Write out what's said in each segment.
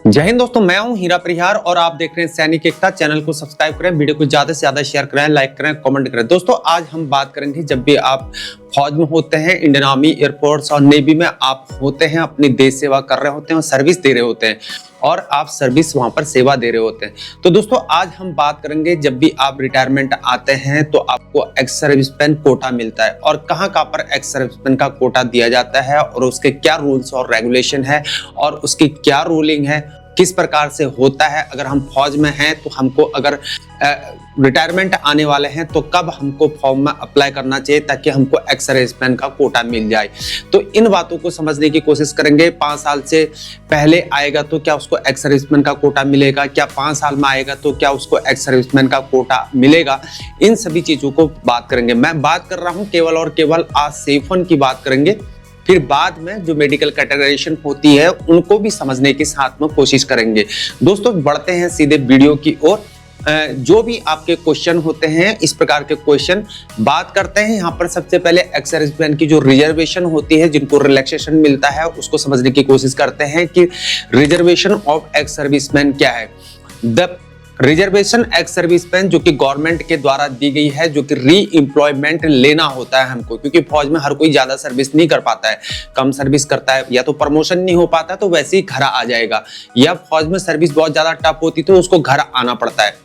जय हिंद दोस्तों, मैं हूं हीरा परिहार और आप देख रहे हैं सैनिक एकता। चैनल को सब्सक्राइब करें, वीडियो को ज्यादा से ज्यादा शेयर करें, लाइक करें, कमेंट करें। दोस्तों आज हम बात करेंगे, जब भी आप फौज में होते हैं, इंडियन आर्मी, एयरफोर्स और नेवी में आप होते हैं, अपनी देश सेवा कर रहे होते हैं और सर्विस दे रहे होते हैं और आप सर्विस वहां पर सेवा दे रहे होते हैं। तो दोस्तों आज हम बात करेंगे, जब भी आप रिटायरमेंट आते हैं तो आपको एक्स सर्विसमैन कोटा मिलता है और कहां पर एक्स सर्विसमैन का कोटा दिया जाता है और उसके क्या रूल्स और रेगुलेशन है और उसकी क्या रूलिंग है, किस प्रकार से होता है। अगर हम फौज में हैं तो हमको, अगर रिटायरमेंट आने वाले हैं तो कब हमको फॉर्म में अप्लाई करना चाहिए ताकि हमको एक्स सर्विसमैन का कोटा मिल जाए। तो इन बातों को समझने की कोशिश करेंगे। 5 साल से पहले आएगा तो क्या उसको एक्स सर्विसमैन का कोटा मिलेगा, क्या 5 साल में आएगा तो क्या उसको एक्स सर्विसमैन का कोटा मिलेगा, इन सभी चीजों को बात करेंगे। मैं बात कर रहा हूँ केवल और केवल आज सेफन की बात करेंगे, फिर बाद में जो मेडिकल कैटेगराइजेशन होती है उनको भी समझने के साथ में कोशिश करेंगे। दोस्तों बढ़ते हैं सीधे वीडियो की ओर। जो भी आपके क्वेश्चन होते हैं, इस प्रकार के क्वेश्चन बात करते हैं। यहाँ पर सबसे पहले एक्स सर्विसमैन की जो रिजर्वेशन होती है, जिनको रिलैक्सेशन मिलता है, उसको समझने की कोशिश करते हैं कि रिजर्वेशन ऑफ एक्स सर्विसमैन क्या है। द रिजर्वेशन एक्स सर्विसमैन जो कि गवर्नमेंट के द्वारा दी गई है, जो कि री एम्प्लॉयमेंट लेना होता है हमको, क्योंकि फौज में हर कोई ज्यादा सर्विस नहीं कर पाता है, कम सर्विस करता है, या तो प्रमोशन नहीं हो पाता तो वैसे ही घर आ जाएगा, या फौज में सर्विस बहुत ज्यादा टफ होती तो उसको घर आना पड़ता है,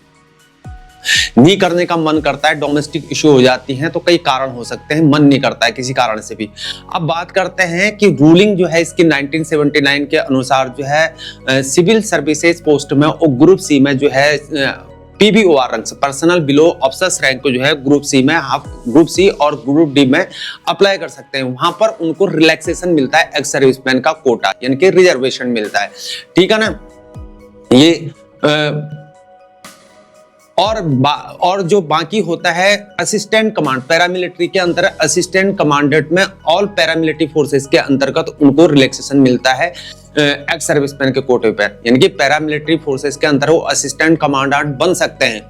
नहीं करने का मन करता है, डोमेस्टिक इश्यू हो जाती हैं, तो कई कारण हो सकते हैं, मन नहीं करता है किसी कारण से भी। अब बात करते हैं कि रूलिंग जो है इसकी 1979 के अनुसार जो है सिविल सर्विसेज पोस्ट में और ग्रुप सी में जो है PBOR rank, personal below officers rank को जो है ग्रुप सी में, ग्रुप सी और ग्रुप डी में अप्लाई कर सकते हैं। वहां पर उनको रिलैक्सेशन मिलता है, एक्स सर्विसमैन का कोटा यानी कि रिजर्वेशन मिलता है, ठीक है ना। ये और जो बाकी होता है असिस्टेंट कमांड, पैरामिलिट्री के अंतर असिस्टेंट कमांडेंट में ऑल पैरामिलिट्री फोर्सेस के अंतर्गत उनको रिलैक्सेशन मिलता है एक्स सर्विसमैन के कोटे पर, यानी कि पैरामिलिट्री फोर्सेस के अंदर वो असिस्टेंट कमांडेंट बन सकते हैं,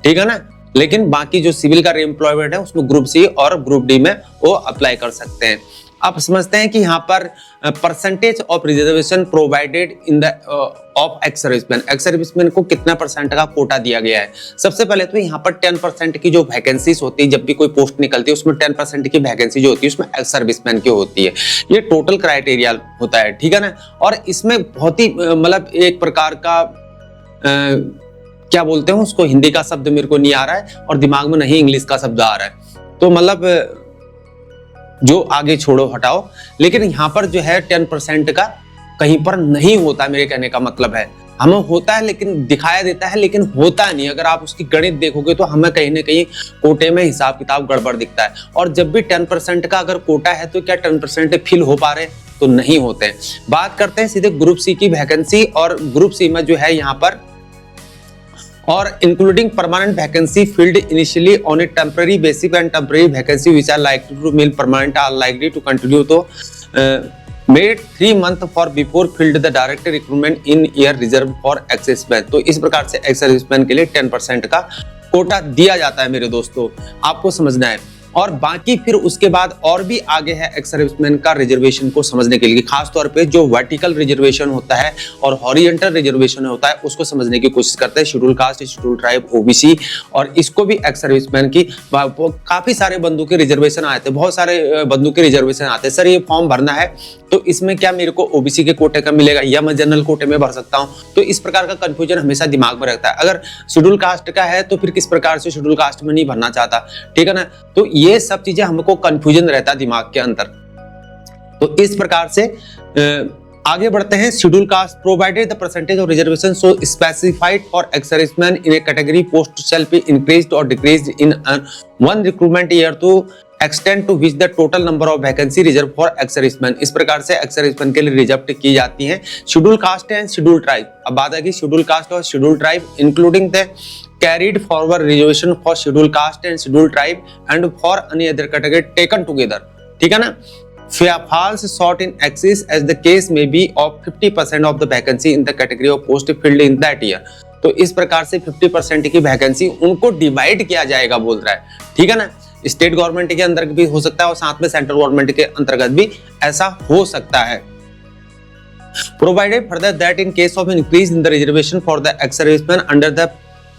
ठीक है ना। लेकिन बाकी जो सिविल का रीएम्प्लॉयमेंट है उसमें ग्रुप सी और ग्रुप डी में वो अप्लाई कर सकते हैं। आप समझते हैं कि यहाँ पर percentage of reservation provided in the of ex serviceman, ex serviceman को कितना परसेंट का कोटा दिया गया है। सबसे पहले तो यहाँ पर 10% की जो वैकेंसीज होती है, जब भी कोई पोस्ट निकलती है उसमें 10% की वैकेंसी जो होती है उसमें एक्स सर्विसमैन की होती है। ये टोटल क्राइटेरिया होता है, ठीक है ना। और इसमें बहुत ही मतलब एक प्रकार का क्या बोलते हैं उसको, हिंदी का शब्द मेरे को नहीं आ रहा है और दिमाग में नहीं इंग्लिश का शब्द आ रहा है, तो मतलब जो आगे छोड़ो हटाओ। लेकिन यहाँ पर जो है 10% का कहीं पर नहीं होता, मेरे कहने का मतलब है। हमें होता है लेकिन दिखाया देता है, लेकिन होता नहीं। अगर आप उसकी गणित देखोगे तो हमें कहीं ना कहीं कोटे में हिसाब किताब गड़बड़ दिखता है। और जब भी 10% का अगर कोटा है तो क्या 10% फिल हो पा रहे, तो नहीं होते हैं। बात करते हैं सीधे ग्रुप सी की वैकेंसी, और ग्रुप सी में जो है यहाँ पर और including permanent vacancy filled initially on a temporary basis and temporary vacancy which are likely to remain permanent are likely to continue to made 3 months for before filled the direct recruitment in year reserved for ex servicemen। तो इस प्रकार से ex serviceman के लिए 10% का कोटा दिया जाता है मेरे दोस्तों, आपको समझना है। और बाकी फिर उसके बाद और भी आगे है एक्स सर्विसमैन का रिजर्वेशन को समझने के लिए, खास तौर पे जो वर्टिकल रिजर्वेशन होता है और हॉरिजॉन्टल रिजर्वेशन होता है उसको समझने की कोशिश करते हैं। Schedule caste, schedule tribe, OBC, और इसको भी एक्स सर्विसमैन की काफी सारे बंदों के रिजर्वेशन आते हैं, बहुत सारे बंदों के रिजर्वेशन आते हैं। सर ये फॉर्म भरना है तो इसमें क्या मेरे को ओबीसी के कोटे का मिलेगा या मैं जनरल कोटे में भर सकता हूँ, तो इस प्रकार का कंफ्यूजन हमेशा दिमाग में रहता है। अगर शेड्यूल कास्ट का है तो फिर किस प्रकार से शेड्यूल कास्ट में नहीं भरना चाहता, ठीक है ना। तो ये सब चीजें हमको कंफ्यूजन रहता है दिमाग के अंदर। तो इस प्रकार से आगे बढ़ते हैं। Schedule caste provided the percentage of reservation so specified for ex serviceman in a category post shall be increased और decreased in one recruitment year to extend to which the total number of vacancy reserve for ex serviceman. इस प्रकार से ex serviceman के लिए reserve की जाती हैं schedule cast and schedule tribe. अब बात आएगी शेड्यूल कास्ट और schedule tribe, including the carried forward reservation for scheduled caste and scheduled tribe and for any other category taken together, ठीक है ना। falls short in excess as the case may be of 50% of the vacancy in the category of post filled in that year। तो इस प्रकार से 50% की vacancy उनको divide किया जाएगा बोल रहा है, ठीक है ना। स्टेट गवर्नमेंट के अंदर भी हो सकता है और साथ में सेंट्रल गवर्नमेंट के अंतर्गत भी ऐसा हो सकता है। Provided further that in case of increase in the reservation for the ex-servicemen under the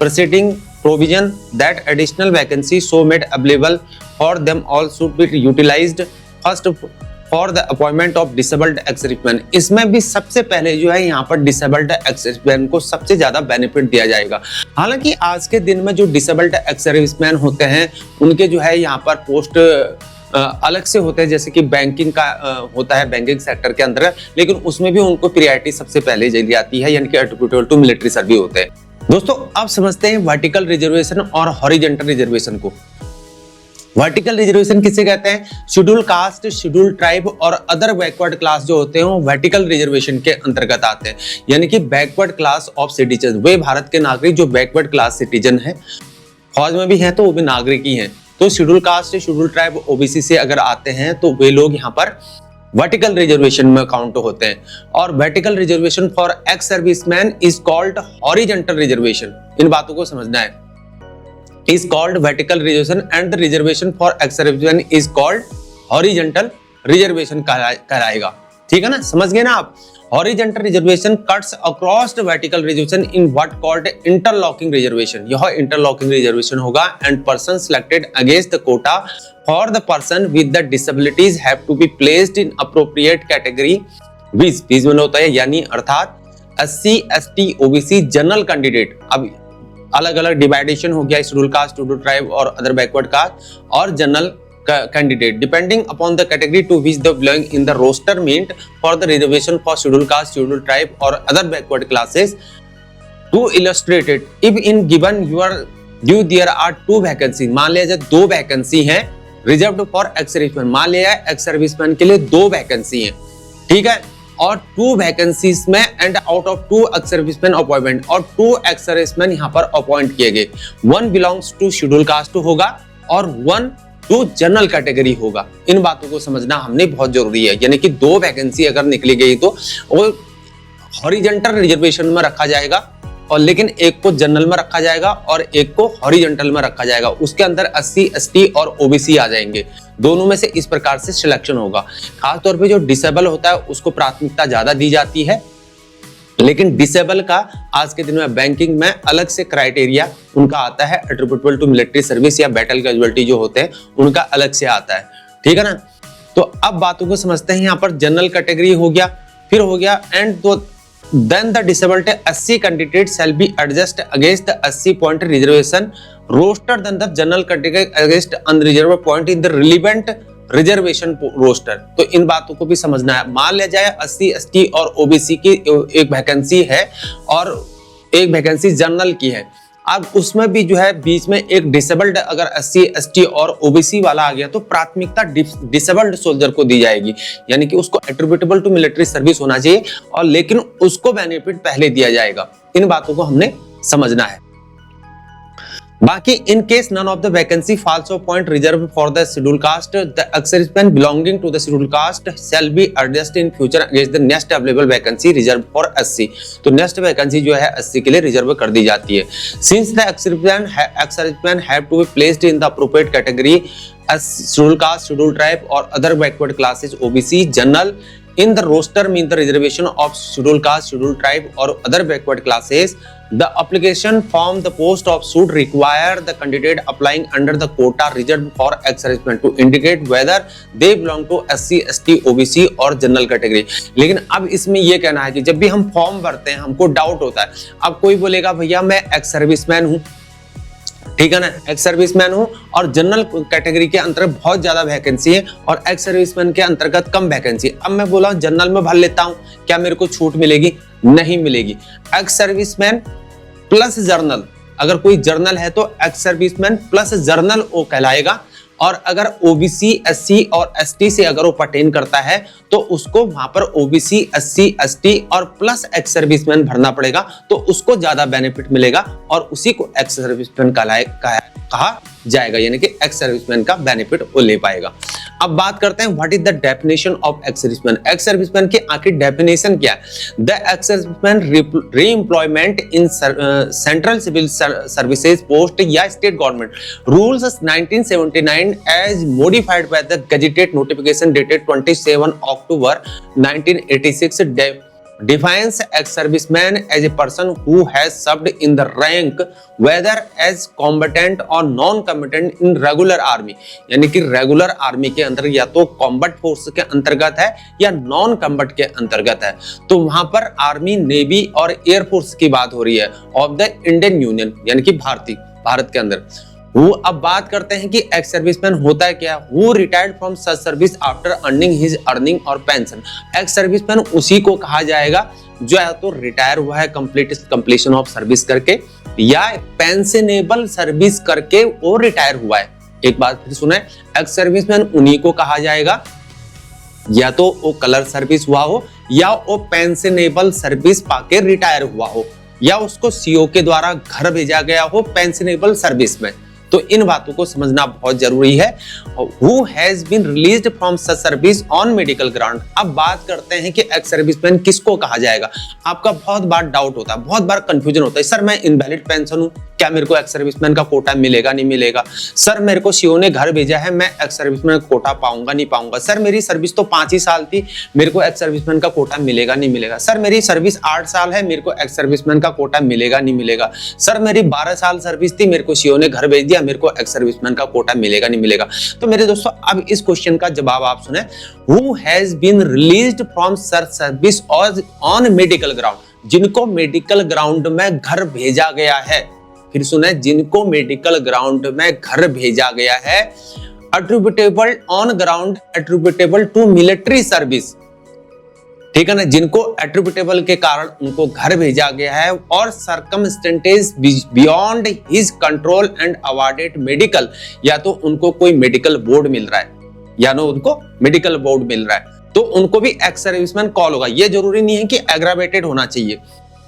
preceding provision, that additional vacancy so made available for them all should be utilized first for the appointment of disabled ex-servicemen। इसमें भी सबसे पहले जो है यहाँ पर disabled ex-servicemen को सबसे ज्यादा बेनिफिट दिया जाएगा। हालांकि आज के दिन में जो डिसेबल्ड ex-servicemen होते हैं उनके जो है यहाँ पर पोस्ट अलग से होते हैं, जैसे कि बैंकिंग का होता है बैंकिंग सेक्टर के अंतर्गत, लेकिन उसमें भी उनको प्रायोरिटी सबसे पहले दी जाती है, यानी कि एट्रिब्यूटेबल टू मिलिट्री सर्विस होते हैं। दोस्तों अब समझते हैं वर्टिकल रिजर्वेशन और हॉरिजॉन्टल रिजर्वेशन को। वर्टिकल रिजर्वेशन किसे कहते हैं? शेड्यूल कास्ट, शेड्यूल ट्राइब और अदर बैकवर्ड क्लास जो होते हैं वो वर्टिकल रिजर्वेशन के अंतर्गत आते हैं, यानी कि बैकवर्ड क्लास ऑफ सिटीजन। वे भारत के नागरिक जो बैकवर्ड क्लास सिटीजन है, फौज में भी हैं तो वो भी नागरिक ही हैं। तो schedule caste, schedule tribe, OBC से अगर आते हैं तो वे लोग यहाँ पर वर्टिकल रिजर्वेशन में काउंट होते हैं। और vertical reservation for ex serviceman is called horizontal reservation. इन बातों को समझना है। Is called vertical reservation and the reservation for ex serviceman is called horizontal reservation कहलाएगा। ठीक है ना, समझ गए ना आप। Horizontal reservation cuts across the vertical reservation in what called interlocking reservation. यह इंटरलॉकिंग रिजर्वेशन होगा and person selected against the quota for the person with the disabilities have to be placed in appropriate category wise में होता है, यानी अर्थात SC, ST, OBC, general candidate. अब अलग अलग डिवाइडेशन हो गया, शेड्यूल कास्ट, शेड्यूल ट्राइब और अदर बैकवर्ड कास्ट और general candidate depending upon the category to which they belong in the roster meant for the reservation for scheduled caste, scheduled tribe or other backward classes. To illustrate it, if in given your due there are two vacancies, मान लिया जाए दो vacancy हैं reserved for ex serviceman. मान लिया जाए ex serviceman के लिए दो वैकेंसी हैं, ठीक है, और टू वैकेंसीज में and out of two ex serviceman appointment, और टू एक्स सर्विसमैन यहाँ पर अपॉइंट किए गए। One belongs to schedule caste होगा और वन टू जनरल कैटेगरी होगा। इन बातों को समझना हमने बहुत जरूरी है, यानी कि दो वैकेंसी अगर निकली गई तो वो हॉरिजॉन्टल रिजर्वेशन में रखा जाएगा, और लेकिन एक को जनरल में रखा जाएगा और एक को हॉरिजॉन्टल में रखा जाएगा। उसके अंदर एससी, एसटी और ओबीसी आ जाएंगे। दोनों में से इस प्रकार से सिलेक्शन होगा। खासतौर पे जो डिसेबल होता है उसको प्राथमिकता ज्यादा दी जाती है, लेकिन डिसेबल का आज के दिन में बैंकिंग में अलग से क्राइटेरिया उनका आता है, एट्रिब्यूटेबल टू मिलिट्री सर्विस या बैटल कैजुअलिटी जो होते हैं उनका अलग से आता है। ठीक है ना, तो अब बातों को समझते हैं। यहाँ पर जनरल कैटेगरी हो गया, फिर हो गया एंड तो then the disabled SC candidate shall be adjust against the SC point reservation roster than the general category against unreserved point in the relevant reservation roster. तो इन बातों को भी समझना है। मान लिया जाए 80, ST और OBC की एक वैकेंसी है और एक वैकेंसी जनरल की है। अब उसमें भी जो है बीच में एक डिसेबल्ड अगर SC, ST और OBC वाला आ गया तो प्राथमिकता डिसेबल्ड सोल्जर को दी जाएगी, यानी कि उसको एट्रिब्यूटेबल टू मिलिट्री सर्विस होना चाहिए और लेकिन उसको बेनिफिट पहले दिया जाएगा। इन बातों को हमने समझना है। बाकी in case none of the vacancy falls of point reserve for the schedule caste, the ex serviceman belonging to the schedule caste shall be adjust in future against the next available vacancy reserve for SC। तो next vacancy जो है SC के लिए reserve कर दी जाती है। Since the ex serviceman have to be placed in the appropriate category schedule caste, schedule tribe और other backward classes OBC, general in the roster mean the reservation of scheduled caste, scheduled tribe or other backward classes, the application form the post of should require the candidate applying under the quota reserved for ex-servicemen to indicate whether they belong to SC, ST, OBC और general category. लेकिन अब इसमें यह कहना है कि जब भी हम फॉर्म भरते हैं हमको डाउट होता है। अब कोई बोलेगा भैया मैं एक्स सर्विसमैन हूँ, ठीक है ना, एक्स सर्विसमैन हूं और जनरल कैटेगरी के अंतर्गत बहुत ज्यादा वैकेंसी है और एक्स सर्विसमैन के अंतर्गत कम वैकेंसी है। अब मैं बोला जनरल में भर लेता हूं, क्या मेरे को छूट मिलेगी? नहीं मिलेगी। एक्स सर्विसमैन प्लस जर्नल, अगर कोई जर्नल है तो एक्स सर्विसमैन प्लस जर्नल वो कहलाएगा, और अगर OBC, SC और ST से अगर वो पर्टेन करता है तो उसको वहां पर OBC, SC, ST और प्लस एक्स सर्विसमैन भरना पड़ेगा, तो उसको ज्यादा बेनिफिट मिलेगा और उसी को एक्स सर्विसमैन कहा जाएगा, यानी कि एक्स सर्विसमैन का बेनिफिट वो ले पाएगा। अब बात करते हैं what is the definition of ex serviceman. Ex serviceman की आखिर डेफिनेशन क्या है? The ex serviceman reemployment in central civil services post या state government rules 1979 as modified by the gazetted notification dated 27 October 1986 defines ex-serviceman as a person who has served in the rank whether as combatant or non-combatant in regular army, यानी कि regular army के अंदर या तो combat force के अंतर्गत है या नॉन कॉम्बैट के अंतर्गत है। तो वहां पर आर्मी, नेवी और एयरफोर्स की बात हो रही है ऑफ द इंडियन यूनियन, यानी कि भारत के अंदर। वो अब बात करते हैं कि एक्स सर्विसमैन होता है क्या। वो retired from such service after earning his earning और पेंशन। एक्स सर्विसमैन उसी को कहा जाएगा जो या तो रिटायर हुआ है कंप्लीशन ऑफ सर्विस करके या पेंशनेबल सर्विस करके वो रिटायर हुआ है। एक बात फिर सुने, एक्स सर्विसमैन उन्हीं को कहा जाएगा या तो वो कलर सर्विस हुआ हो या वो पेंशनेबल सर्विस पाके रिटायर हुआ हो या उसको सीओ के द्वारा घर भेजा गया हो पेंशनेबल सर्विस में। तो इन बातों को समझना बहुत जरूरी है। Who has been released from such service on medical ground। अब बात करते हैं कि एक्स सर्विसमैन किसको कहा जाएगा। आपका बहुत बार डाउट होता है, बहुत बार कंफ्यूजन होता है, सर मैं इनवैलिड पेंशन हूं, क्या मेरे को एक्स सर्विसमैन का कोटा मिलेगा नहीं मिलेगा। सर मेरे को सीओ ने घर भेजा है, मैं एक्स सर्विसमैन का कोटा पाऊंगा नहीं पाऊंगा। सर मेरी सर्विस तो 5 ही साल थी, मेरे को एक्स सर्विसमैन का कोटा मिलेगा नहीं मिलेगा। सर मेरी सर्विस 8 साल है, मेरे को एक्स सर्विसमैन का कोटा मिलेगा नहीं मिलेगा। सर मेरी 12 साल सर्विस थी, मेरे को सीओ ने घर भेज दिया, मेरे को एक्स सर्विसमैन का कोटा मिलेगा नहीं मिलेगा। तो मेरे दोस्तों अब इस क्वेश्चन का जवाब आप सुने। Who has been released from such service on medical ground। जिनको मेडिकल ग्राउंड में घर भेजा गया है, फिर सुने, जिनको मेडिकल ग्राउंड में घर भेजा गया है, attributable on ground attributable to military service, ठीक है ना, जिनको एट्रीब्यूटेबल के कारण उनको घर भेजा गया है और circumstances beyond his control and awarded medical, या तो उनको कोई मेडिकल बोर्ड मिल रहा है या ना उनको मेडिकल बोर्ड मिल रहा है, तो उनको भी एक्स सर्विसमैन कॉल होगा। ये जरूरी नहीं है कि एग्रावेटेड होना चाहिए,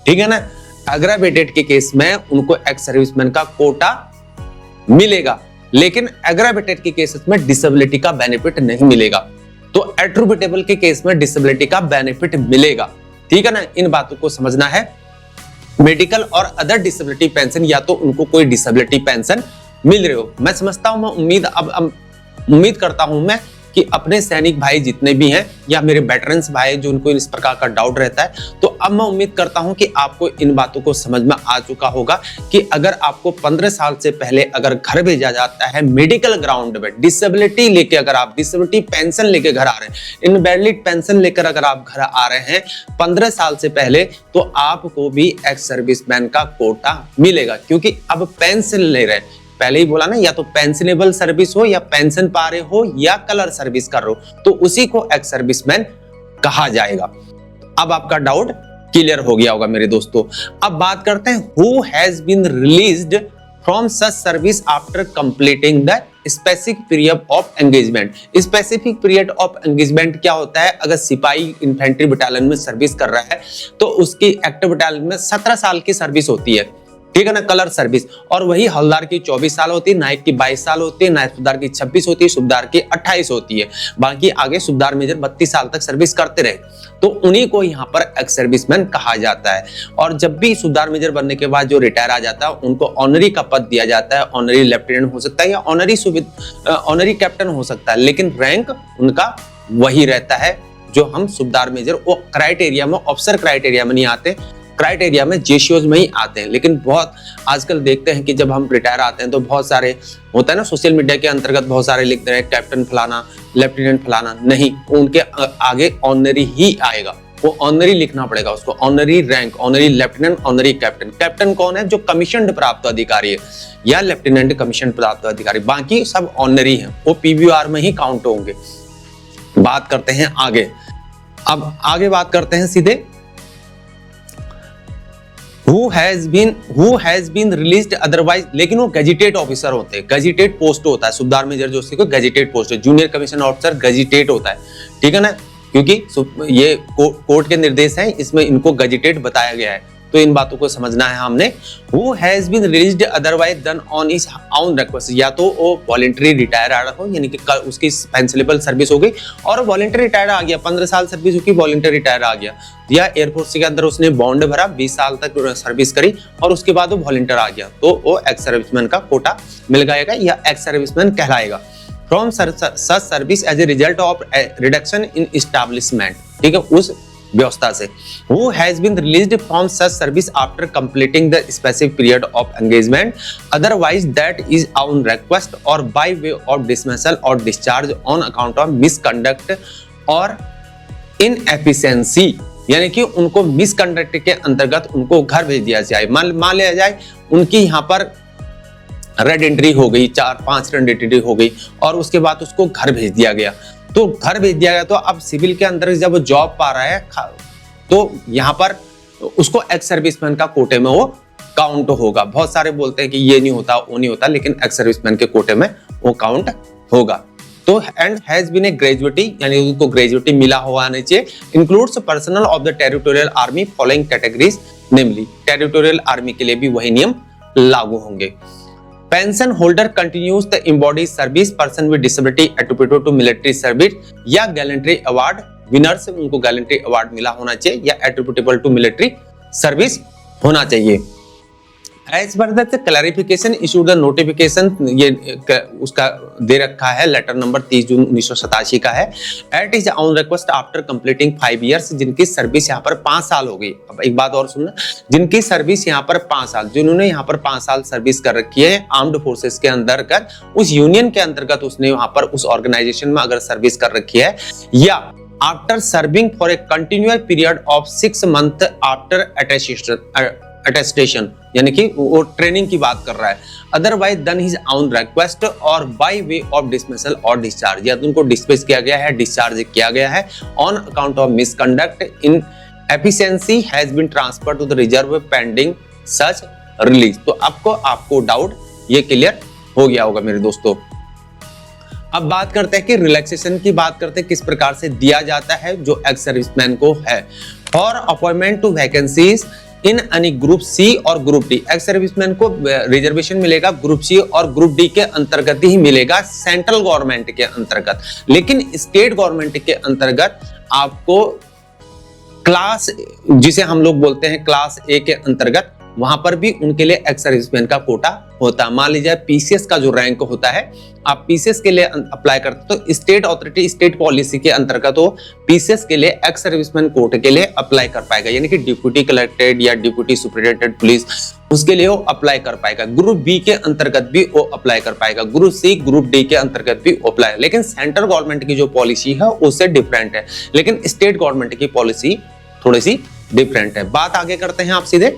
ठीक है ना। एग्रावेटेड के केस में उनको एक्स सर्विसमैन का कोटा मिलेगा, लेकिन एग्रावेटेड के केसेस में डिसेबिलिटी का बेनिफिट नहीं मिलेगा। तो एट्रीब्यूटेबल के केस में डिसेबिलिटी का बेनिफिट मिलेगा, ठीक है ना। इन बातों को समझना है। मेडिकल और अदर डिसेबिलिटी पेंशन, या तो उनको कोई डिसेबिलिटी पेंशन मिल रही हो। मैं समझता हूं, मैं उम्मीद करता हूं मैं कि अपने सैनिक भाई जितने भी हैं या मेरे वेटरन्स भाई जो उनको इस प्रकार का डाउट रहता है, तो अब मैं उम्मीद करता हूं कि आपको इन बातों को समझ में आ चुका होगा कि अगर आपको 15 साल से पहले अगर घर भेजा जाता है मेडिकल ग्राउंड में, डिसेबिलिटी लेके, अगर आप डिसेबिलिटी पेंशन लेके घर आ रहे हैं, इनवैलिड पेंशन लेकर अगर आप घर आ रहे हैं 15 साल से पहले, तो आपको भी एक्स सर्विसमैन का कोटा मिलेगा, क्योंकि अब पेंशन ले रहे हैं। पहले ही बोला ना, या तो पेंशनेबल सर्विस हो या पेंशन पा रहे हो या कलर सर्विस कर रहे हो, तो उसी को एक्स सर्विसमैन कहा जाएगा। अब आपका डाउट क्लियर हो गया होगा मेरे दोस्तों। अब बात करते हैं who has been released from such service after completing the specific period of engagement. Specific period of engagement क्या होता है? अगर सिपाही इन्फेंट्री बटालियन में सर्विस कर रहा है तो उसकी एक्टिव बटालियन में 17 साल की सर्विस होती है, ठीक है ना, कलर सर्विस। और वही हवलदार की 24 साल होती है, नायक की 22 साल होती है, नायब सूबेदार की 26 होती है, सूबेदार की 28 होती है। बाकी आगे सूबेदार मेजर 32 साल तक सर्विस करते रहे, तो उन्हीं को यहाँ पर एक्स सर्विसमैन कहा जाता है। और जब भी सूबेदार मेजर बनने के बाद जो रिटायर आ जाता है उनको ऑनरी का पद दिया जाता है। ऑनरी लेफ्टिनेंट हो सकता है या ऑनरी कैप्टन हो सकता है, लेकिन रैंक उनका वही रहता है जो हम सूबेदार मेजर, वो क्राइटेरिया में, ऑफिसर क्राइटेरिया में नहीं आते, क्राइटेरिया में जेशियोज में ही आते हैं। लेकिन बहुत आजकल देखते हैं कि जब हम रिटायर आते हैं तो बहुत सारे होता है ना, सोशल मीडिया के अंतर्गत बहुत सारे लिखते हैं कैप्टन फलाना, लेफ्टिनेंट फलाना। नहीं, उनके आगे ऑनरी ही आएगा, वो ऑनरी लिखना पड़ेगा उसको, honorary rank, honorary lieutenant, honorary captain. Captain कौन है? जो कमीशन प्राप्त अधिकारी है, या लेफ्टिनेंट कमीशन प्राप्त अधिकारी, बाकी सब ऑनरी है, वो पीवीआर में ही काउंट होंगे। बात करते हैं आगे। अब आगे बात करते हैं सीधे who has been released otherwise, लेकिन वो गैजेटेड ऑफिसर होते हैं, गैजेटेड पोस्ट होता है। सूबेदार मेजर जो उसको गैजेटेड पोस्ट है, जूनियर कमीशन ऑफिसर गैजेटेड होता है, ठीक है ना, क्योंकि ये कोर्ट के निर्देश हैं, इसमें इनको गैजेटेड बताया गया है। तो इन बातों को समझना है हमने। Who has been released otherwise done on his own request, या तो वो वॉलंटरी रिटायर आ रहा हो, यानी कि उसकी पेंशनेबल सर्विस हो गई और वॉलंटरी रिटायर आ गया, 15 साल सर्विस होगी, वॉलंटरी रिटायर आ गया, या एयरफोर्स के अंदर उसने बॉन्ड भरा, 20 साल तक सर्विस करी और उसके बाद वो वॉलंटियर आ गया, तो वो एक्स सर्विसमैन का कोटा मिल जाएगा या एक्स सर्विसमैन कहलाएगा। From such service as a result of reduction in establishment, ठीक है, उस व्यवस्था से। Who has been released from such service after completing the specific period of engagement, otherwise that is on request or by way of dismissal or discharge on account of misconduct और inefficiency, यानी कि उनको misconduct के अंतर्गत उनको घर भेज दिया जाए। मान लिया जाए उनकी यहाँ पर रेड एंट्री हो गई, 4-5 रेड एंट्री हो गई और उसके बाद उसको घर भेज दिया गया। तो घर भेज दिया गया तो अब सिविल के अंदर जब वो जॉब पा रहा है तो यहाँ पर उसको एक्स सर्विसमैन का कोटे में वो काउंट होगा। बहुत सारे बोलते हैं कि ये नहीं होता वो नहीं होता, लेकिन एक्स सर्विसमैन के कोटे में वो काउंट होगा। तो and has been a gratuity, यानी उनको ग्रेजुएटी मिला हुआ आना चाहिए। Includes personnel of the territorial army following categories, namely territorial army के लिए भी वही नियम लागू होंगे। Pension holder continues the embody service, person with disability attributed to military service या गैलेंट्री अवार्ड विनर्स, उनको गैलेंट्री अवार्ड मिला होना चाहिए या एट्रिब्यूटेबल टू मिलिट्री सर्विस होना चाहिए। As per the clarification issued the notification, ये उसका दे रखा है, लेटर नंबर 30 जून 1987 का है। At is on request after completing 5 years, जिनकी सर्विस यहाँ पर 5 साल हो गई। अब एक बात और सुनना, जिनकी सर्विस यहाँ पर 5 साल, जिन्होंने यहाँ पर 5 साल सर्विस कर रखी है आर्म्ड फोर्सेस के अंतर्गत, उस यूनियन के अंतर्गत उसने वहां पर उस ऑर्गेनाइजेशन में अगर सर्विस कर रखी है, या after serving for a continuous period of 6 months after attestation, यानी कि वो ट्रेनिंग की बात कर रहा है। Otherwise than his own request और बाय वे ऑफ डिसमिसल और डिस्चार्ज, या तो उनको डिसमिस किया गया है, डिस्चार्ज किया गया है on account of misconduct inefficiency has been transferred to the reserve pending such release. तो आपको डाउट ये क्लियर हो गया होगा मेरे दोस्तों। अब बात करते हैं कि रिलैक्सेशन की बात करते हैं किस प्रकार से दिया जाता है जो एक्स सर्विसमैन को है। For appointment to vacancies in any group C और ग्रुप डी, एक्स सर्विसमैन को रिजर्वेशन मिलेगा ग्रुप सी और ग्रुप डी के अंतर्गत ही मिलेगा, सेंट्रल गवर्नमेंट के अंतर्गत। लेकिन स्टेट गवर्नमेंट के अंतर्गत आपको क्लास, जिसे हम लोग बोलते हैं क्लास ए के अंतर्गत, वहां पर भी उनके लिए एक्स सर्विसमैन का कोटा होता है। मान लीजिए पीसीएस का जो रैंक होता है, आप पीसीएस के लिए अप्लाई करते तो स्टेट अथॉरिटी स्टेट पॉलिसी के अंतर्गत वो पीसीएस के लिए एक्स सर्विसमैन कोटे के लिए अप्लाई कर पाएगा, यानी कि डिप्यूटी कलेक्टेड या डिप्यूटी सुपरिटेंडेंट पुलिस, उसके लिए वो अप्लाई कर पाएगा। ग्रुप बी के अंतर्गत भी वो अप्लाई कर पाएगा, ग्रुप सी ग्रुप डी के अंतर्गत भी अप्लाई। लेकिन सेंट्रल गवर्नमेंट की जो पॉलिसी है उससे डिफरेंट है, लेकिन स्टेट गवर्नमेंट की पॉलिसी थोड़ी सी डिफरेंट है। बात आगे करते हैं आप सीधे।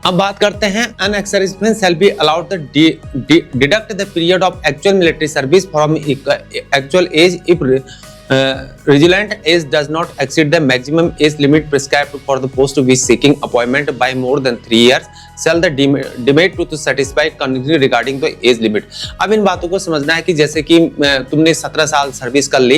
अब बात करते हैं an ex-serviceman shall be allowed to deduct the period of actual military service from actual age if Regilant age does not exceed the maximum age limit prescribed for the post to be seeking appointment by more than 3 years shall the demerit to satisfy condition regarding the age limit। अब इन बातों को समझना है कि जैसे कि तुमने 17 साल सर्विस कर ली,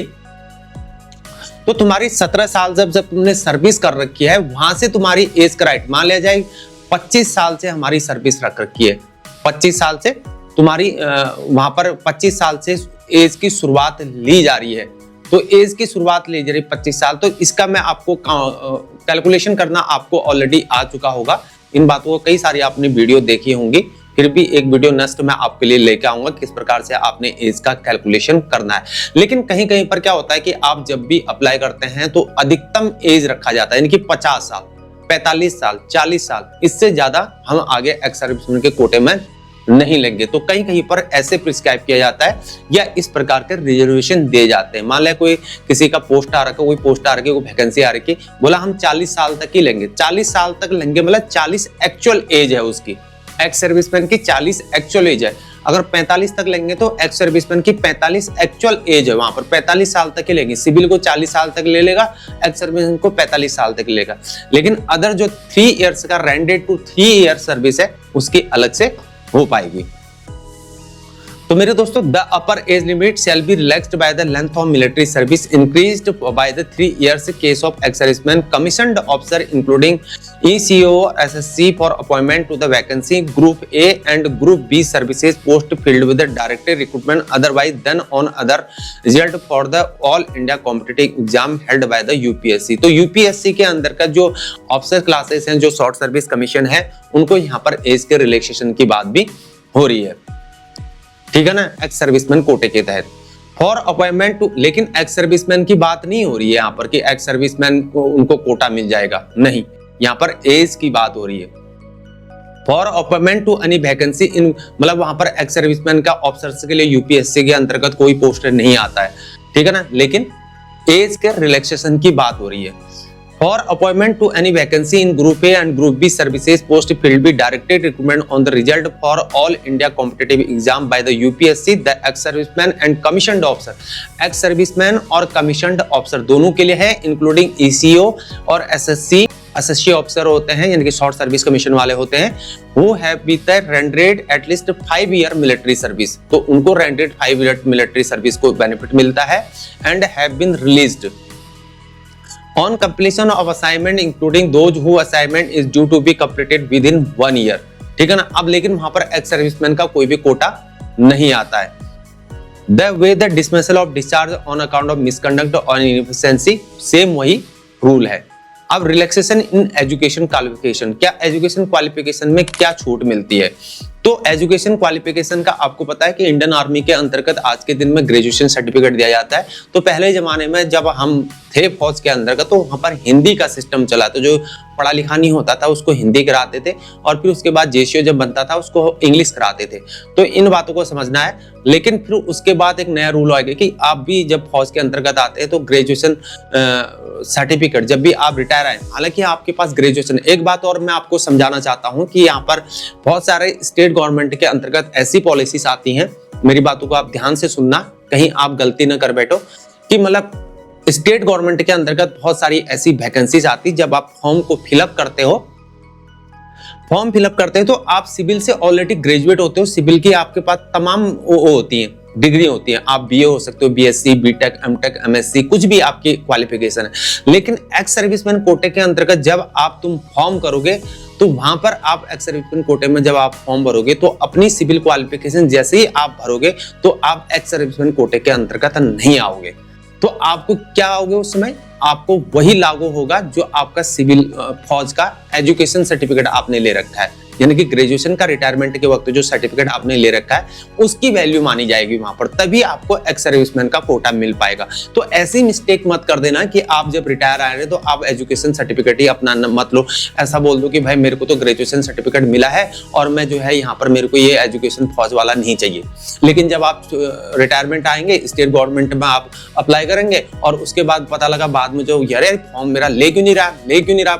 तो तुम्हारी 17 साल जब तुमने सर्विस कर रखी है, वहां से तुम्हारी एज क्राइट मान लिया जाए 25 साल से हमारी सर्विस रख रखी है, 25 साल से तुम्हारी वहां पर 25 साल से एज की शुरुआत ली जा रही है। तो एज की शुरुआत ली जा रही 25 साल, तो इसका मैं आपको कैलकुलेशन करना आपको ऑलरेडी आ चुका होगा। इन बातों को कई सारी आपने वीडियो देखी होंगी, फिर भी एक वीडियो नेक्स्ट में आपके लिए लेके आऊंगा किस प्रकार से आपने एज का कैलकुलेशन करना है। लेकिन कहीं कहीं पर क्या होता है कि आप जब भी अप्लाई करते हैं तो अधिकतम एज रखा जाता है, यानी कि 50 साल 45 साल 40 साल, इससे ज्यादा हम आगे एक्स सर्विसमैन के कोटे में नहीं लेंगे। तो कहीं कहीं पर ऐसे प्रिस्क्राइब किया जाता है या इस प्रकार के रिजर्वेशन दिए जाते हैं। मान लिया कोई किसी का पोस्ट आ रखा, कोई पोस्ट आ रखी, कोई वैकेंसी आ रखी, बोला हम 40 साल तक ही लेंगे, 40 साल तक लेंगे, मतलब 40 एक्चुअल एज है उसकी, एक्स सर्विसमैन की 40 एक्चुअल एज है। अगर 45 तक लेंगे तो एक्स सर्विसमैन की 45 एक्चुअल एज है, वहां पर 45 साल तक ही लेंगे। सिविल को 40 साल तक ले लेगा, एक्स सर्विसमैन को 45 साल तक लेगा। लेकिन अदर जो 3 इयर्स का रेंडेड टू 3 ईयर सर्विस है उसकी अलग से हो पाएगी। तो मेरे दोस्तों, the upper age limit shall be relaxed by the length of military service increased by the 3 years case of ex serviceman commissioned officer including ECO SSC for appointment to the vacancy group A and group B services post filled with the direct recruitment otherwise than on other result for the all India competitive exam held by the UPSC. तो UPSC के अंदर का जो officer classes हैं, जो short service commission है, उनको यहाँ पर एज के रिलैक्सेशन की बात भी हो रही है, ठीक है ना, एक्स सर्विसमैन कोटे के तहत। फॉर अपॉइंटमेंट टू, लेकिन एक्स सर्विसमैन की बात नहीं हो रही है यहाँ पर कि एक्स सर्विसमैन को उनको कोटा मिल जाएगा, नहीं, यहाँ पर एज की बात हो रही है। For appointment to any vacancy in, मतलब वहां पर एक्स सर्विसमैन का ऑफिसर्स के लिए यूपीएससी के अंतर्गत कोई पोस्ट नहीं आता है, ठीक है ना, लेकिन एज के रिलैक्सेशन की बात हो रही है। For appointment to any vacancy in group A and group B services post filled be directed recruitment on the result for all India competitive exam by the UPSC the ex serviceman and commissioned officer. Ex serviceman और commissioned officer दोनों के लिए है, including ECO और SSC SSC officer होते हैं, यानी कि शॉर्ट सर्विस कमीशन वाले होते हैं, वो have been rendered at least 5 year military service, तो उनको रेंडरेड 5 ईयर मिलिट्री सर्विस को बेनिफिट मिलता है। And have been released on completion of assignment including those who assignment is due to be completed within 1 year, ठीक है ना। अब लेकिन वहां पर एक्स सर्विसमैन का कोई भी कोटा नहीं आता है। The way the dismissal of discharge on account of misconduct और इनएफिशिएंसी, सेम वही रूल है। अब रिलैक्सेशन इन एजुकेशन क्वालिफिकेशन, क्या एजुकेशन क्वालिफिकेशन में क्या छूट मिलती है? तो एजुकेशन क्वालिफिकेशन का आपको पता है कि इंडियन आर्मी के अंतर्गत आज के दिन में ग्रेजुएशन सर्टिफिकेट दिया जाता है। तो पहले जमाने में जब हम थे फौज के अंतर्गत तो वहां पर हिंदी का सिस्टम चला, तो जो पढ़ा लिखा नहीं होता था उसको हिंदी कराते थे, और फिर उसके बाद जेसीओ जब बनता था उसको इंग्लिश कराते थे। तो इन बातों को समझना है। लेकिन फिर उसके बाद एक नया रूल आएगा कि आप भी जब फौज के अंतर्गत आते हैं तो ग्रेजुएशन सर्टिफिकेट जब भी आप रिटायर आए, हालांकि आपके पास ग्रेजुएशन, एक बात और मैं आपको समझाना चाहता हूं कि यहाँ पर बहुत सारे स्टेट गवर्नमेंट के अंतर्गत ऐसी पॉलिसीज आती हैं, मेरी बातों को आप ध्यान से सुनना, कहीं आप गलती न कर बैठो, कि मतलब स्टेट गवर्नमेंट के अंतर्गत बहुत सारी ऐसी वैकेंसीज आती, जब आप फॉर्म को फिलअप करते हो, फॉर्म फिलअप करते हैं तो आप सिविल से ऑलरेडी ग्रेजुएट होते हो, सिविल की आपके पास तमाम वो होती हैं, डिग्री होती है, आप बीए हो सकते हो, बीएससी, बीटेक, एमटेक, एमएससी, कुछ भी आपकी क्वालिफिकेशन है। लेकिन एक्स सर्विसमैन कोटे के अंतर्गत जब आप तुम फॉर्म करोगे तो वहां पर आप एक्स सर्विसमैन कोटे में जब आप फॉर्म भरोगे तो अपनी सिविल क्वालिफिकेशन जैसे ही आप भरोगे तो आप एक्स सर्विसमैन कोटे के अंतर्गत नहीं आओगे। तो आपको क्या आओगे उस समय? आपको वही लागू होगा जो आपका सिविल फौज का एजुकेशन सर्टिफिकेट आपने ले रखा है, यानी कि ग्रेजुएशन का रिटायरमेंट के वक्त जो सर्टिफिकेट आपने ले रखा है उसकी वैल्यू मानी जाएगी वहां पर, तभी आपको एक्स सर्विसमैन का कोटा मिल पाएगा। तो ऐसी मिस्टेक मत कर देना कि आप जब रिटायर आए तो आप एजुकेशन सर्टिफिकेट ही अपना मत लो, ऐसा बोल दो कि भाई मेरे को तो ग्रेजुएशन सर्टिफिकेट मिला है और मैं जो है यहाँ पर मेरे को ये एजुकेशन फौज वाला नहीं चाहिए। लेकिन जब आप रिटायरमेंट आएंगे, स्टेट गवर्नमेंट में आप अप्लाई करेंगे और उसके बाद पता लगा बाद में जो यार फॉर्म मेरा ले क्यों नहीं रहा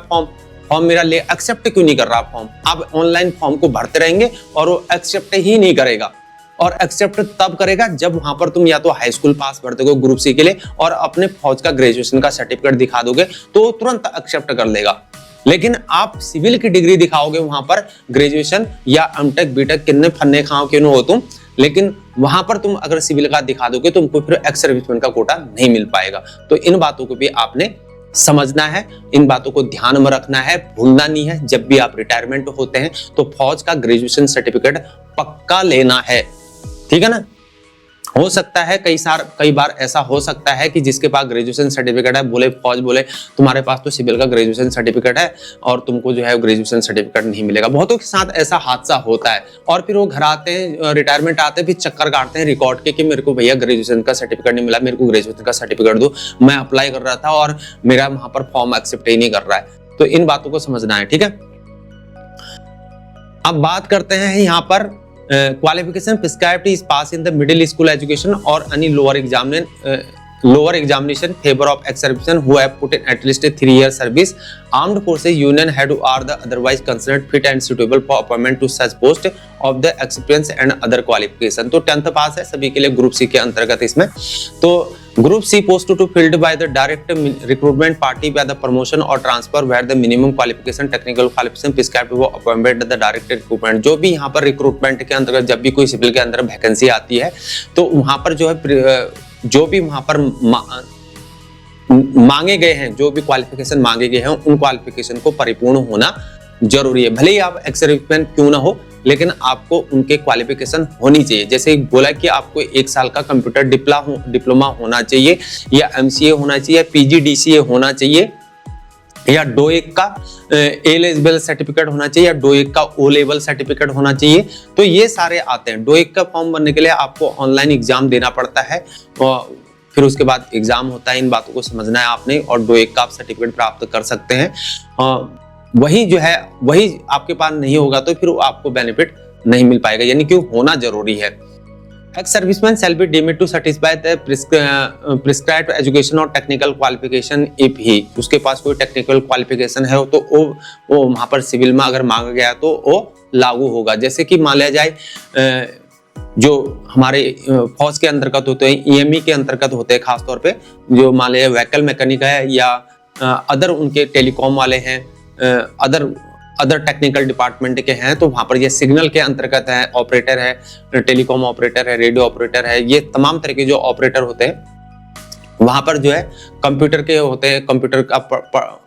फॉर्म मेरा ले एक्सेप्ट क्यों नहीं कर रहा फॉर्म, आप ऑनलाइन फॉर्म को भरते रहेंगे और वो एक्सेप्ट ही नहीं करेगा। और एक्सेप्ट तब करेगा जब वहां पर तुम या तो हाई स्कूल पास भर दोगे ग्रुप सी के लिए और अपने फौज का ग्रेजुएशन का सर्टिफिकेट दिखा दोगे तो तुरंत एक्सेप्ट कर लेगा। लेकिन आप सिविल की डिग्री दिखाओगे वहां पर, ग्रेजुएशन या एमटेक बीटेक किन्ने फन्ने खाओ क्यों हो तुम, लेकिन वहां पर तुम अगर सिविल का दिखा दोगे तो तुमको फिर एक्स सर्विसमैन का कोटा नहीं मिल पाएगा। तो इन बातों को भी आपने समझना है, इन बातों को ध्यान में रखना है, भूलना नहीं है। जब भी आप रिटायरमेंट होते हैं तो फौज का ग्रेजुएशन सर्टिफिकेट पक्का लेना है, ठीक है ना। हो सकता है कई बार ऐसा हो सकता है कि जिसके पास ग्रेजुएशन सर्टिफिकेट है बोले फौज बोले तुम्हारे पास तो सिविल का ग्रेजुएशन सर्टिफिकेट है और तुमको जो है ग्रेजुएशन सर्टिफिकेट नहीं मिलेगा। बहुतों के साथ ऐसा हादसा होता है और फिर वो घर आते हैं, रिटायरमेंट आते हैं, फिर चक्कर काटते हैं रिकॉर्ड के कि मेरे को भैया ग्रेजुएशन का सर्टिफिकेट नहीं मिला, मेरे को ग्रेजुएशन का सर्टिफिकेट दो, मैं अप्लाई कर रहा था और मेरा वहां पर फॉर्म एक्सेप्ट ही नहीं कर रहा है। तो इन बातों को समझना है, ठीक है। अब बात करते हैं यहाँ पर qualification prescribed is pass in the middle school education or any lower examination favor of ex-servicemen who have put in at least a 3-year service. Armed forces union head who are the otherwise considered fit and suitable for appointment to such post of the experience and other qualification. तो 10th पास है सभी के लिए group C के अंतर्गत इसमें। तो Group C post to filled by the direct recruitment party by the promotion or transfer where the minimum qualification technical qualification prescribed for appointment the direct recruitment। जो भी यहाँ पर रिक्रूटमेंट के अंतर्गत जब भी कोई सिविल के अंदर वैकेंसी आती है तो वहाँ पर जो है जो भी वहाँ पर मांगे गए हैं, जो भी क्वालिफिकेशन मांगे गए हैं उन क्वालिफिकेशन को परिपूर्ण होना जरूरी है। भले ही आप एक्स सर्विसमैन क्यों ना हो लेकिन आपको उनके क्वालिफिकेशन होनी चाहिए। जैसे बोला कि आपको 1 साल का कंप्यूटर डिप्लोमा होना चाहिए या एमसीए होना चाहिए, पीजीडीसीए होना चाहिए, या डोएक का ए लेवल सर्टिफिकेट होना चाहिए या डोएक का ओ लेवल सर्टिफिकेट होना चाहिए। तो ये सारे आते हैं। डोएक का फॉर्म भरने के लिए आपको ऑनलाइन एग्जाम देना पड़ता है और फिर उसके बाद एग्जाम होता है। इन बातों को समझना है आपने, और डोएक का आप सर्टिफिकेट प्राप्त कर सकते हैं। वही जो है वही आपके पास नहीं होगा तो फिर आपको बेनिफिट नहीं मिल पाएगा, यानी कि होना जरूरी है। Ex serviceman shall be deemed to satisfy the prescribed education और टेक्निकल क्वालिफिकेशन इफ ही, उसके पास कोई टेक्निकल क्वालिफिकेशन है तो वो वहां पर सिविल में अगर मांगा गया तो वो लागू होगा। जैसे कि मान लिया जाए जो हमारे फौज के अंतर्गत होते हैं, ईएमई के अंतर्गत होते हैं, खासतौर पे जो मान लिया व्हीकल मैकेनिक है या अदर उनके टेलीकॉम वाले हैं, अदर टेक्निकल डिपार्टमेंट के हैं, तो वहां पर ये सिग्नल के अंतर्गत है, ऑपरेटर है, टेलीकॉम ऑपरेटर है, रेडियो ऑपरेटर है, ये तमाम तरह के जो ऑपरेटर होते हैं वहां पर जो है कंप्यूटर के होते हैं, कंप्यूटर का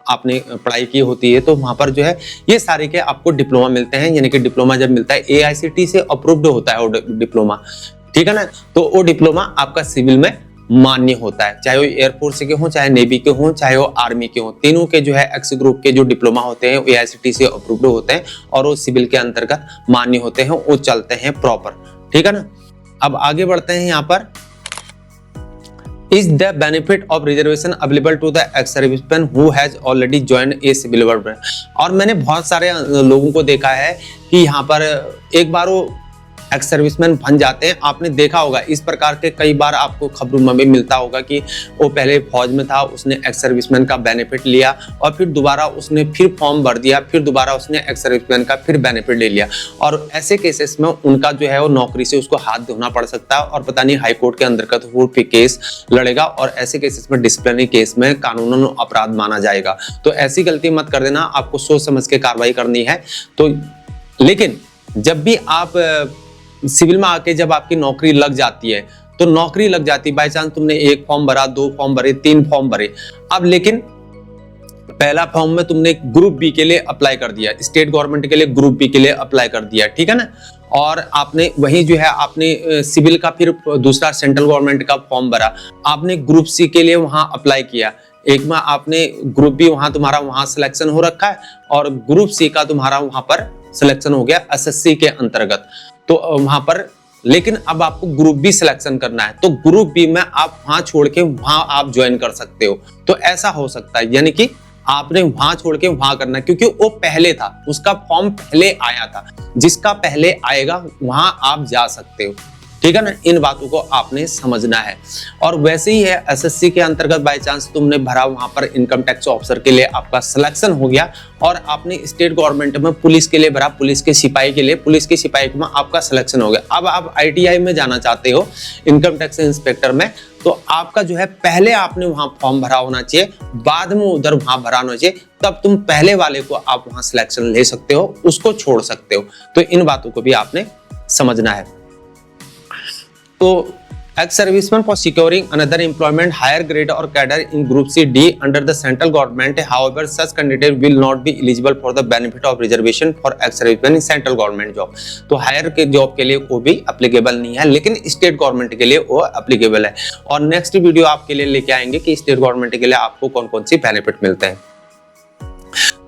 आपने पढ़ाई की होती है तो वहां पर जो है ये सारे के आपको डिप्लोमा मिलते हैं। यानी कि डिप्लोमा जब मिलता है AICTE से अप्रूव्ड होता है वो डिप्लोमा, ठीक है ना, तो वो डिप्लोमा आपका सिविल में मान्य होता है, चाहे वो एयरफोर्स के हों, चाहे नेवी के हों, चाहे वो आर्मी के हों। तीनों के जो है एक्स ग्रुप के जो डिप्लोमा होते हैं AICTE से अप्रूव्ड होते हैं और वो सिविल के अंतर्गत मान्य होते हैं, वो चलते हैं प्रॉपर, ठीक है ना। अब आगे बढ़ते हैं यहाँ पर, is the benefit of reservation available to the ex serviceman who has already joined a civil work. और मैंने बहुत सारे लोगों को देखा है कि यहाँ पर एक बार वो एक्स सर्विसमैन बन जाते हैं। आपने देखा होगा इस प्रकार के कई बार आपको खबरों में भी मिलता होगा कि वो पहले फौज में था, उसने एक्स सर्विसमैन का बेनिफिट लिया और फिर दोबारा उसने फिर फॉर्म भर दिया, फिर दोबारा उसने एक्स सर्विसमैन का फिर बेनिफिट ले लिया। और ऐसे केसेस में उनका जो है वो नौकरी से उसको हाथ धोना पड़ सकता है और पता नहीं हाई कोर्ट के अंतर्गत वो फिर केस लड़ेगा और ऐसे केसेस में डिसिप्लिनरी केस में कानूनन अपराध माना जाएगा। तो ऐसी गलती मत कर देना, आपको सोच समझ के कार्रवाई करनी है। तो लेकिन जब भी आप सिविल में आके जब आपकी नौकरी लग जाती है तो नौकरी लग जाती है, बाय चांस तुमने 1 फॉर्म भरा, 2 फॉर्म भरे, 3 फॉर्म भरे, अब लेकिन पहला फॉर्म में तुमने ग्रुप बी के लिए अप्लाई कर दिया, स्टेट गवर्नमेंट के लिए ग्रुप बी के लिए अप्लाई कर दिया, ठीक है ना, और आपने वही जो है आपने सिविल का फिर दूसरा सेंट्रल गवर्नमेंट का फॉर्म भरा, आपने ग्रुप सी के लिए वहां अप्लाई किया, एक में आपने ग्रुप बी वहां तुम्हारा वहां सिलेक्शन हो रखा है और ग्रुप सी का तुम्हारा वहां पर सिलेक्शन हो गया SSC के अंतर्गत, तो वहां पर लेकिन अब आपको ग्रुप बी सिलेक्शन करना है तो ग्रुप बी में आप वहां छोड़ के वहां आप ज्वाइन कर सकते हो। तो ऐसा हो सकता है, यानी कि आपने वहां छोड़ के वहां करना, क्योंकि वो पहले था, उसका फॉर्म पहले आया था, जिसका पहले आएगा वहां आप जा सकते हो, ठीक है ना। इन बातों को आपने समझना है। और वैसे ही है SSC के अंतर्गत बाय चांस तुमने भरा, वहां पर इनकम टैक्स ऑफिसर के लिए आपका सिलेक्शन हो गया और आपने स्टेट गवर्नमेंट में पुलिस के लिए भरा, पुलिस के सिपाही के लिए, पुलिस के सिपाही में आपका सिलेक्शन हो गया। अब आप ITI में जाना चाहते हो इनकम टैक्स इंस्पेक्टर में, तो आपका जो है पहले आपने वहां फॉर्म भरा होना चाहिए, बाद में उधर वहां भरा होना चाहिए, तब तुम पहले वाले को आप वहां सिलेक्शन ले सकते हो, उसको छोड़ सकते हो। तो इन बातों को भी आपने समझना है। तो ex serviceman for securing another employment higher grade or cadre in group C D under the central government, however such candidate will not be eligible for the benefit of reservation for ex serviceman in central government job। तो higher के job के लिए वो भी applicable नहीं है, लेकिन state government के लिए वो एप्लीकेबल है। और नेक्स्ट वीडियो आपके लिए लेके आएंगे कि स्टेट गवर्नमेंट के लिए आपको कौन कौन सी बेनिफिट मिलते हैं।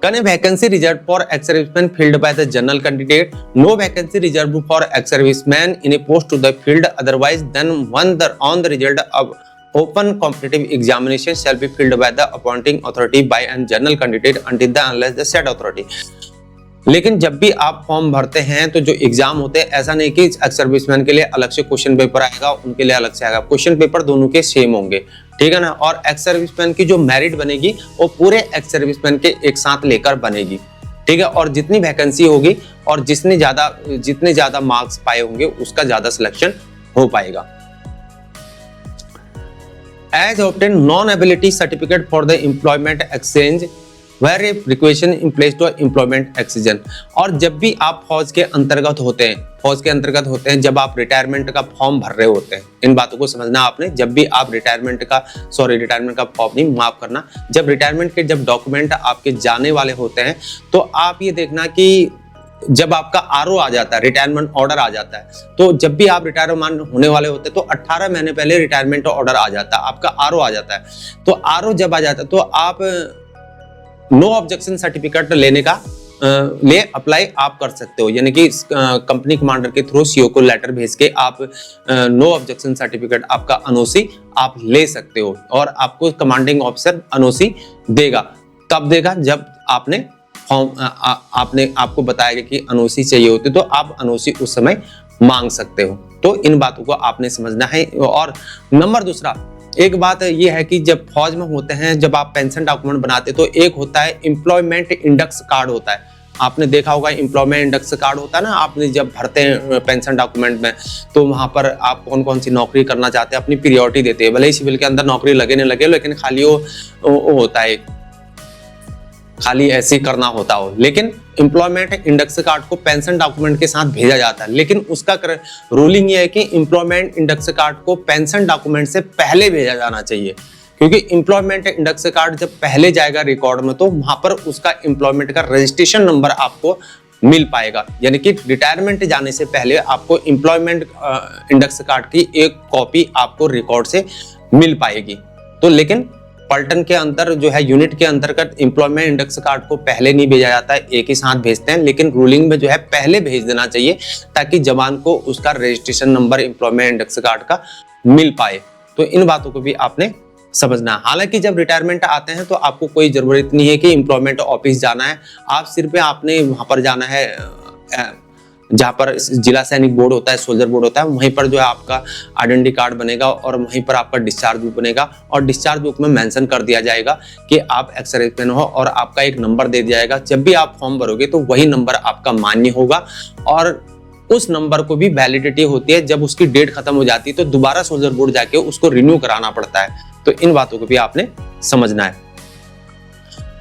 Can a vacancy reserved for ex-serviceman filled by the general candidate? No vacancy reserved for ex-serviceman in a post to the field otherwise than one on the result of open competitive examination shall be filled by the appointing authority by a general candidate until the unless the said authority। लेकिन जब भी आप form भरते हैं तो जो exam होते हैं, ऐसा नहीं कि एक्स सर्विसमैन के लिए अलग से क्वेश्चन पेपर आएगा, उनके लिए अलग से आएगा, क्वेश्चन पेपर दोनों के सेम होंगे, ठीक है ना। और एक्स सर्विसमैन की जो मेरिट बनेगी वो पूरे एक्स सर्विसमैन के एक साथ लेकर बनेगी, ठीक है। और जितनी वैकेंसी होगी और जितने ज्यादा मार्क्स पाए होंगे उसका ज्यादा सिलेक्शन हो पाएगा। As obtained non-ability certificate for the employment exchange where a requisition in place to employment excision। और जब भी आप फौज के अंतर्गत होते हैं, जब आप रिटायरमेंट का फॉर्म भर रहे होते हैं, इन बातों को समझना आपने। जब भी आप रिटायरमेंट का फॉर्म नहीं, माफ करना, जब रिटायरमेंट के जब डॉक्यूमेंट आपके जाने वाले होते हैं तो आप ये देखना कि जब आपका RO आ जाता है, रिटायरमेंट ऑर्डर आ जाता है, तो जब भी आप रिटायरमेंट होने वाले होते हैं तो 18 महीने पहले रिटायरमेंट ऑर्डर आ जाता है, आपका RO आ जाता है। तो RO जब आ जाता है तो आप नो ऑब्जेक्शन सर्टिफिकेट लेने का ले अप्लाई आप कर सकते हो, यानी कि कंपनी कमांडर के थ्रू सीओ को लेटर भेज के आप नो ऑब्जेक्शन सर्टिफिकेट आपका अनओसी आप ले सकते हो, और आपको कमांडिंग ऑफिसर अनओसी देगा। कब देगा? जब आपने फॉर्म आपने आपको बताया कि अनओसी चाहिए होती तो आप अनओसी उस समय मांग सकते हो। तो इन बातों को आपने समझना है। और नंबर दूसरा, एक बात ये है कि जब फौज में होते हैं, जब आप पेंशन डॉक्यूमेंट बनाते तो एक होता है एम्प्लॉयमेंट इंडेक्स कार्ड होता है। आपने देखा होगा एम्प्लॉयमेंट इंडेक्स कार्ड होता है ना, आपने जब भरते हैं पेंशन डॉक्यूमेंट में तो वहां पर आप कौन कौन सी नौकरी करना चाहते हैं अपनी प्रियोरिटी देते हैं। भले ही सिविल के अंदर नौकरी लगे नहीं लगे, लेकिन खाली वो होता है, खाली ऐसे ही करना होता हो। लेकिन एम्प्लॉयमेंट इंडेक्स कार्ड को पेंशन डॉक्यूमेंट के साथ भेजा जाता है, लेकिन उसका रूलिंग ये है कि एम्प्लॉयमेंट इंडेक्स कार्ड को पेंशन डॉक्यूमेंट से पहले भेजा जाना चाहिए, क्योंकि एम्प्लॉयमेंट इंडेक्स कार्ड जब पहले जाएगा रिकॉर्ड में तो वहां पर उसका एम्प्लॉयमेंट का रजिस्ट्रेशन नंबर आपको मिल पाएगा, यानी कि रिटायरमेंट जाने से पहले आपको एम्प्लॉयमेंट इंडेक्स कार्ड की एक कॉपी आपको रिकॉर्ड से मिल पाएगी। तो लेकिन पलटन के अंदर जो है यूनिट के अंतर्गत एम्प्लॉयमेंट इंडेक्स कार्ड को पहले नहीं भेजा जाता है, एक ही साथ भेजते हैं, लेकिन रूलिंग में जो है पहले भेज देना चाहिए ताकि जवान को उसका registration number employment index card का मिल पाए। तो इन बातों को भी आपने समझना है। हालांकि जब रिटायरमेंट आते हैं तो आपको कोई जरूरत नहीं है कि एम्प्लॉयमेंट ऑफिस जाना है, आप सिर्फ आपने वहां पर जाना है जहाँ पर जिला सैनिक बोर्ड होता है, सोल्जर बोर्ड होता है, वहीं पर जो है आपका आइडेंटिटी कार्ड बनेगा और वहीं पर आपका डिस्चार्ज बुक बनेगा, और डिस्चार्ज बुक में मेंशन कर दिया जाएगा कि आप एक्स सर्विसमैन हो, और आपका एक नंबर दे दिया जाएगा। जब भी आप फॉर्म भरोगे तो वही नंबर आपका मान्य होगा, और उस नंबर को भी वैलिडिटी होती है। जब उसकी डेट खत्म हो जाती है तो दोबारा सोल्जर बोर्ड जाके उसको रिन्यू कराना पड़ता है। तो इन बातों को भी आपने समझना है।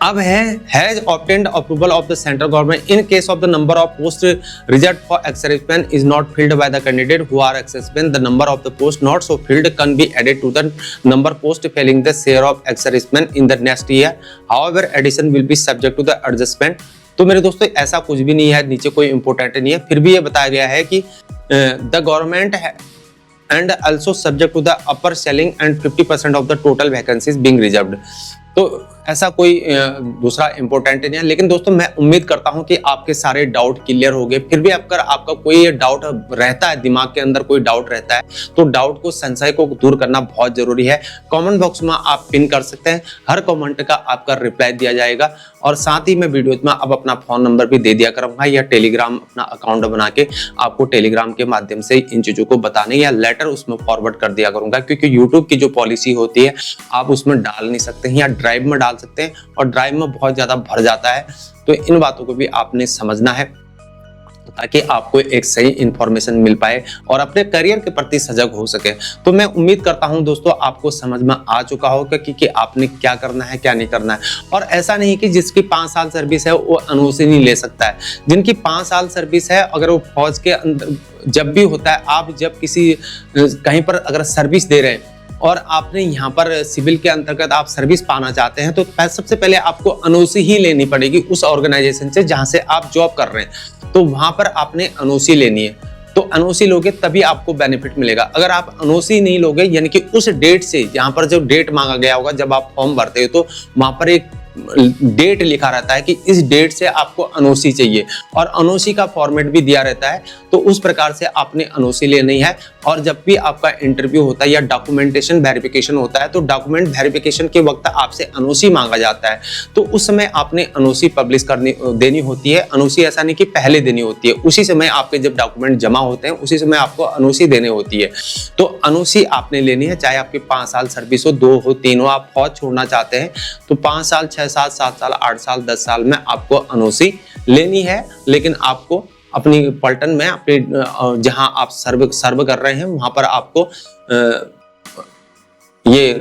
अब has obtained approval of the central government in case of the number of post reserved for ex serviceman is not filled by the candidate who are ex serviceman, the number of the post not so filled can be added to the number post filling the share of ex serviceman in the next year, however addition will be subject to the adjustment. तो मेरे दोस्तों ऐसा कुछ भी नहीं है, नीचे कोई इंपॉर्टेंट नहीं है, फिर भी ये बताया गया है कि the government and also subject to the upper selling and 50% of the total vacancies being reserved। तो ऐसा कोई दूसरा इंपॉर्टेंट नहीं है। लेकिन दोस्तों मैं उम्मीद करता हूं कि आपके सारे डाउट क्लियर हो गए। फिर भी अगर आपका कोई डाउट रहता है, दिमाग के अंदर कोई डाउट रहता है, तो डाउट को, संशय को दूर करना बहुत जरूरी है। कमेंट बॉक्स में आप पिन कर सकते हैं, हर कमेंट का आपका रिप्लाई दिया जाएगा। और साथ ही मैं वीडियो में अब अपना फोन नंबर भी दे दिया करूंगा, या टेलीग्राम अपना अकाउंट बना के आपको टेलीग्राम के माध्यम से इन चीजों को बताने या लेटर उसमें फॉरवर्ड कर दिया करूंगा, क्योंकि यूट्यूब की जो पॉलिसी होती है आप उसमें डाल नहीं सकते हैं, या ड्राइव में डाल सकते हैं, और ड्राइव में बहुत ज्यादा भर जाता है। तो इन बातों को भी आपने समझना है ताकि आपको एक सही इंफॉर्मेशन मिल पाए और अपने करियर के प्रति सजग हो सके। तो मैं उम्मीद करता हूं दोस्तों आपको समझ में आ चुका होगा कि आपने क्या करना है, क्या नहीं करना है। और ऐसा नहीं कि जिसकी 5 साल सर्विस है वो अनओसी नहीं ले सकता है। जिनकी 5 साल सर्विस है, अगर वो फौज के अंदर जब भी होता है, आप जब किसी कहीं पर अगर सर्विस दे रहे हैं और आपने यहाँ पर सिविल के अंतर्गत आप सर्विस पाना चाहते हैं, तो सबसे पहले आपको अनओसी ही लेनी पड़ेगी उस ऑर्गेनाइजेशन से जहां से आप जॉब कर रहे हैं। तो वहां पर आपने अनओसी लेनी है। तो अनओसी लोगे तभी आपको बेनिफिट मिलेगा। अगर आप अनओसी नहीं लोगे, यानी कि उस डेट से, यहाँ पर जो डेट मांगा गया होगा जब आप फॉर्म भरते हो, तो वहां पर एक डेट लिखा रहता है कि इस डेट से आपको अनओसी चाहिए, और अनओसी का फॉर्मेट भी दिया रहता है। तो उस प्रकार से आपने अनओसी लेनी है। और जब भी आपका इंटरव्यू होता है या डॉक्यूमेंटेशन वेरिफिकेशन होता है, तो डॉक्यूमेंट वेरिफिकेशन के वक्त आपसे अनओसी मांगा जाता है। तो उस समय आपने अनओसी पब्लिश देनी होती है। अनओसी ऐसा नहीं कि पहले देनी होती है, उसी समय आपके जब डॉक्यूमेंट जमा होते हैं उसी समय आपको अनओसी देनी होती है। तो अनओसी आपने लेनी है, चाहे आपके 5 साल सर्विस हो, 2 हो, 3 हो। आप फौज छोड़ना चाहते हैं तो 5 साल, 6 साल, 7 साल, 8 साल, 10 साल में आपको अनओसी लेनी है। लेकिन आपको अपनी पलटन में, अपने जहां आप सर्व कर रहे हैं, वहां पर आपको ये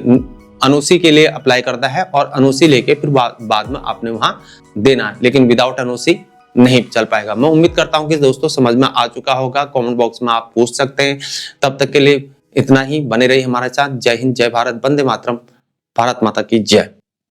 अनओसी के लिए अप्लाई करना है, और अनओसी लेके फिर बाद में आपने वहां देना है। लेकिन विदाउट अनओसी नहीं चल पाएगा। मैं उम्मीद करता हूं कि दोस्तों समझ में आ चुका होगा। कमेंट बॉक्स में आप पूछ सकते हैं। तब तक के लिए इतना ही। बने रहिए हमारे साथ। जय हिंद, जय भारत, वंदे मातरम, भारत माता की जय।